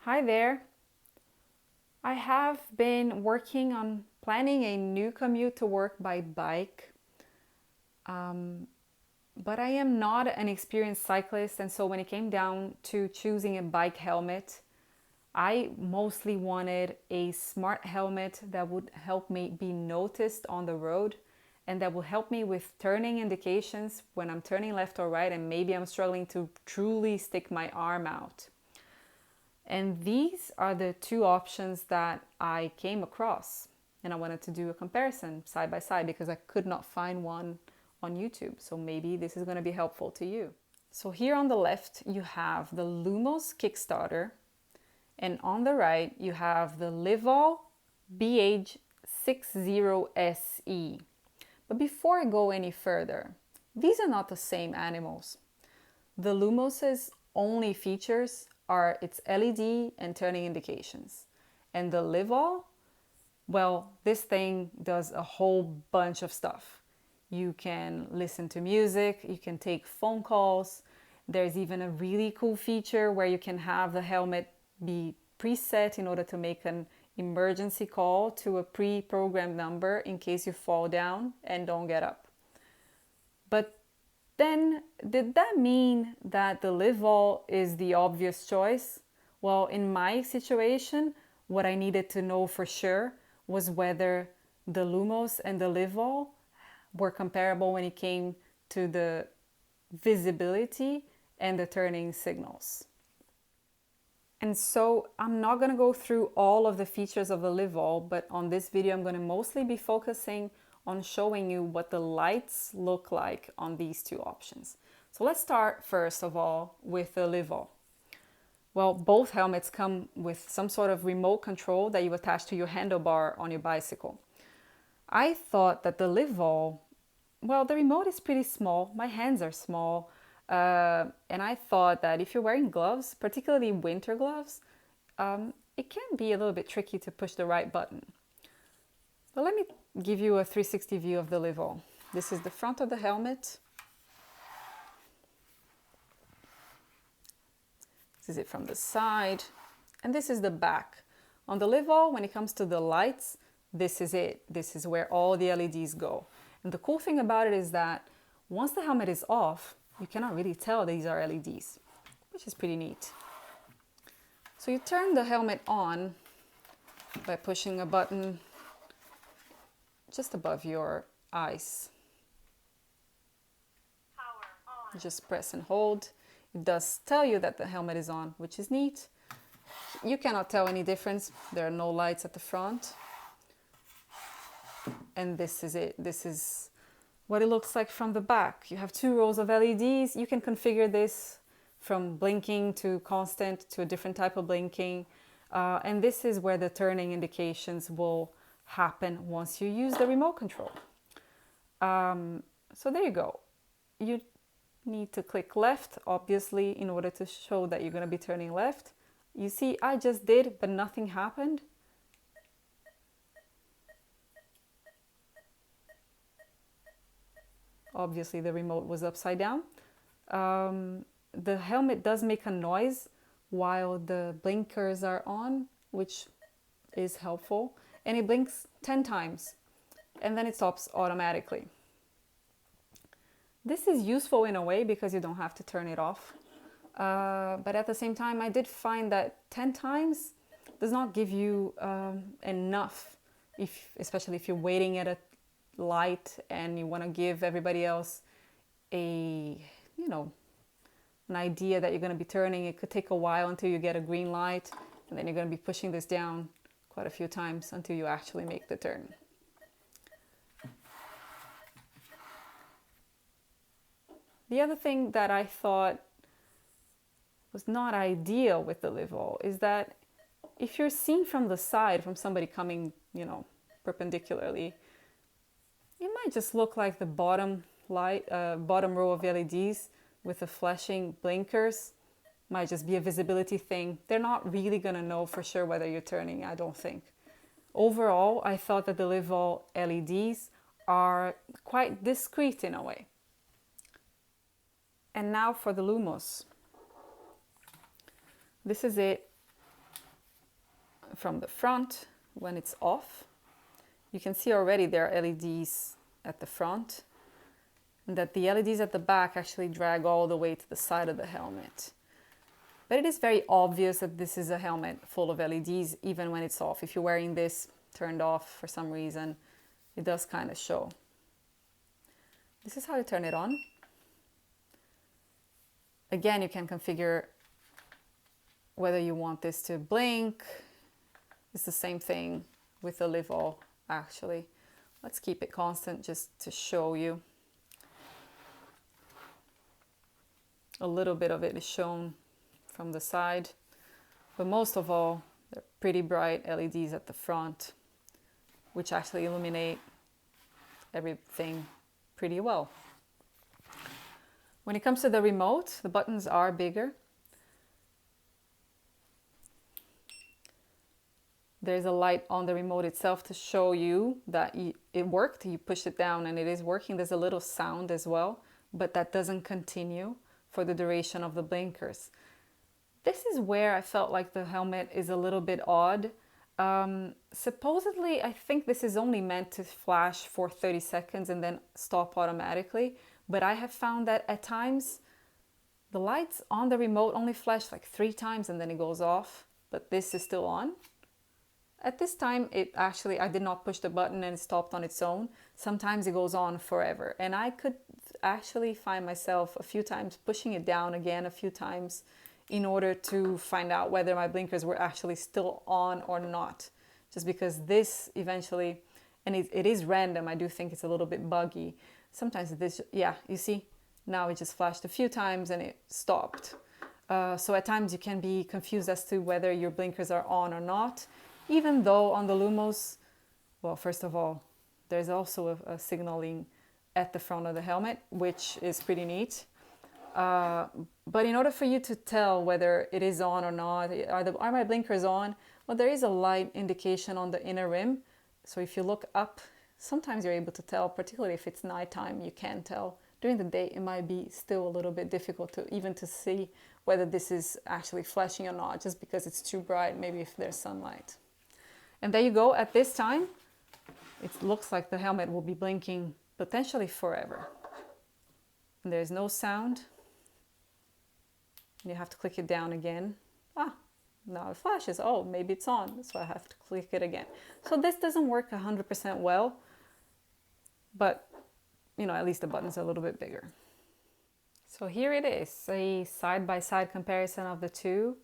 Hi there. I have been working on planning a new commute to work by bike, but I am not an experienced cyclist, and so when it came down to choosing a bike helmet, I mostly wanted a smart helmet that would help me be noticed on the road and that will help me with turning indications when I'm turning left or right and maybe I'm struggling to truly stick my arm out. And these are the two options that I came across. And I wanted to do a comparison side by side because I could not find one on YouTube. So maybe this is going to be helpful to you. So here on the left, you have the Lumos Kickstarter. And on the right, you have the Livall BH60SE. But before I go any further, these are not the same animals. The Lumos's only features are its LED and turning indications. And the Livall, well, this thing does a whole bunch of stuff. You can listen to music, you can take phone calls. There's even a really cool feature where you can have the helmet be preset in order to make an emergency call to a pre-programmed number in case you fall down and don't get up. But then, did that mean that the Livall is the obvious choice? Well, in my situation, what I needed to know for sure was whether the Lumos and the Livall were comparable when it came to the visibility and the turning signals. And so I'm not going to go through all of the features of the Livall, but on this video I'm going to mostly be focusing on showing you what the lights look like on these two options. So let's start first of all with the Livall. Well, both helmets come with some sort of remote control that you attach to your handlebar on your bicycle. I thought that the Livall, well, the remote is pretty small. My hands are small. And I thought that if you're wearing gloves, particularly winter gloves, it can be a little bit tricky to push the right button. But let me give you a 360 view of the Livall. This is the front of the helmet. This is it from the side. And this is the back. On the Livall, when it comes to the lights, this is it. This is where all the LEDs go. And the cool thing about it is that once the helmet is off, you cannot really tell these are LEDs, which is pretty neat. So you turn the helmet on by pushing a button just above your eyes. Just press and hold. It does tell you that the helmet is on, which is neat. You cannot tell any difference. There are no lights at the front. And this is it. This is what it looks like from the back. You have two rows of LEDs. You can configure this from blinking to constant to a different type of blinking. And this is where the turning indications will happen once you use the remote control. So there you go. You need to click left, obviously, in order to show that you're going to be turning left. You see, I just did, but nothing happened. Obviously, the remote was upside down. The helmet does make a noise while the blinkers are on, which is helpful. And it blinks 10 times, and then it stops automatically. This is useful in a way because you don't have to turn it off. But at the same time, I did find that 10 times does not give you enough, especially if you're waiting at a light and you want to give everybody else an idea that you're going to be turning. It could take a while until you get a green light, and then you're going to be pushing this down quite a few times until you actually make the turn. The other thing that I thought was not ideal with the Livall is that if you're seen from the side, from somebody coming, perpendicularly, it might just look like the bottom row of LEDs with the flashing blinkers. Might just be a visibility thing. They're not really going to know for sure whether you're turning, I don't think. Overall, I thought that the Livall LEDs are quite discreet in a way. And now for the Lumos. This is it from the front when it's off. You can see already there are LEDs at the front, and that the LEDs at the back actually drag all the way to the side of the helmet. But it is very obvious that this is a helmet full of LEDs even when it's off. If you're wearing this turned off for some reason, it does kind of show. This is how you turn it on. Again, you can configure whether you want this to blink. It's the same thing with the Livall, actually. Let's keep it constant just to show you. A little bit of it is shown from the side, but most of all, they're pretty bright LEDs at the front, which actually illuminate everything pretty well. When it comes to the remote, the buttons are bigger. There's a light on the remote itself to show you that it worked. You push it down and it is working. There's a little sound as well, but that doesn't continue for the duration of the blinkers. This is where I felt like the helmet is a little bit odd. Supposedly, I think this is only meant to flash for 30 seconds and then stop automatically. But I have found that at times, the lights on the remote only flash like 3 times and then it goes off. But this is still on. At this time, I did not push the button and it stopped on its own. Sometimes it goes on forever. And I could actually find myself a few times pushing it down again a few times in order to find out whether my blinkers were actually still on or not. Just because this eventually, and it is random, I do think it's a little bit buggy. Sometimes this, yeah, you see, now it just flashed a few times and it stopped. So at times you can be confused as to whether your blinkers are on or not, even though on the Lumos, well, first of all, there's also a signaling at the front of the helmet, which is pretty neat. But in order for you to tell whether it is on or not, are my blinkers on? Well, there is a light indication on the inner rim. So if you look up, sometimes you're able to tell, particularly if it's nighttime, you can tell. During the day, it might be still a little bit difficult to see whether this is actually flashing or not, just because it's too bright, maybe if there's sunlight. And there you go. At this time, it looks like the helmet will be blinking potentially forever. And there's no sound. You have to click it down again. Now it flashes. Oh, maybe it's on. So I have to click it again. So this doesn't work 100% well, but at least the buttons are a little bit bigger. So here it is, a side-by-side comparison of the two.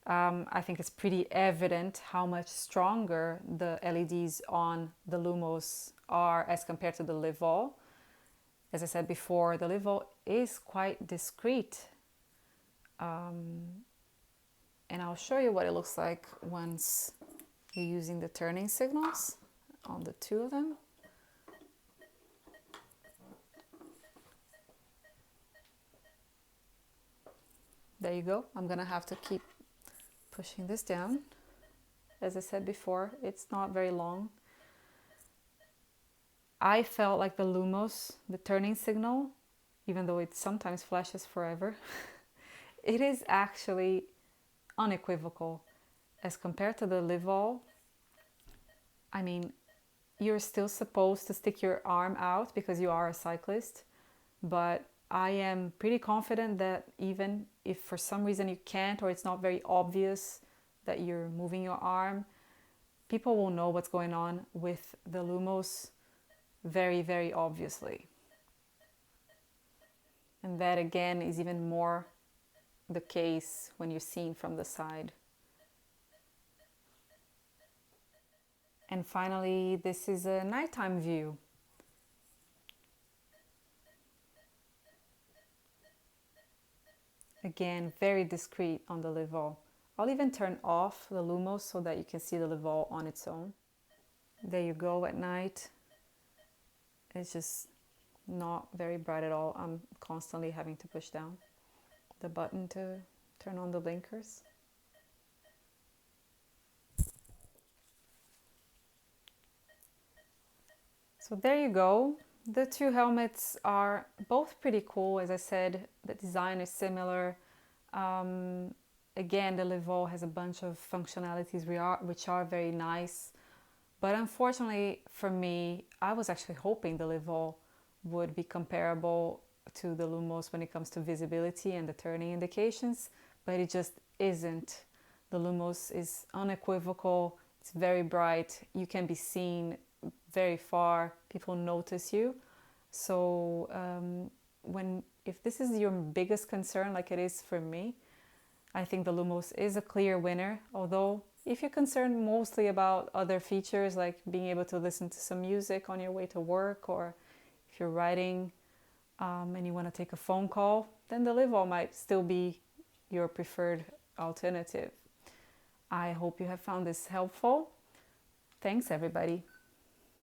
I think it's pretty evident how much stronger the LEDs on the Lumos are as compared to the Livall. As I said before, the Livall is quite discreet. And I'll show you what it looks like once you're using the turning signals on the two of them. There you go. I'm gonna have to keep pushing this down. As I said before, it's not very long. I felt like the Lumos, the turning signal, even though it sometimes flashes forever, it is actually unequivocal as compared to the Livall. I mean, you're still supposed to stick your arm out because you are a cyclist, but I am pretty confident that even if for some reason you can't, or it's not very obvious that you're moving your arm, people will know what's going on with the Lumos very, very obviously. And that again is even more the case when you're seen from the side. And finally, this is a nighttime view. Again, very discreet on the Livall. I'll even turn off the Lumos so that you can see the Livall on its own. There you go at night. It's just not very bright at all. I'm constantly having to push down the button to turn on the blinkers. So there you go. The two helmets are both pretty cool. As I said, the design is similar. again, the Livall has a bunch of functionalities which are very nice. But unfortunately for me, I was actually hoping the Livall would be comparable to the Lumos when it comes to visibility and the turning indications, but it just isn't. The Lumos is unequivocal, it's very bright, you can be seen very far, people notice you. So if this is your biggest concern, like it is for me, I think the Lumos is a clear winner. Although if you're concerned mostly about other features like being able to listen to some music on your way to work, or if you're writing and you want to take a phone call, then the Livall might still be your preferred alternative. I hope you have found this helpful. Thanks, everybody.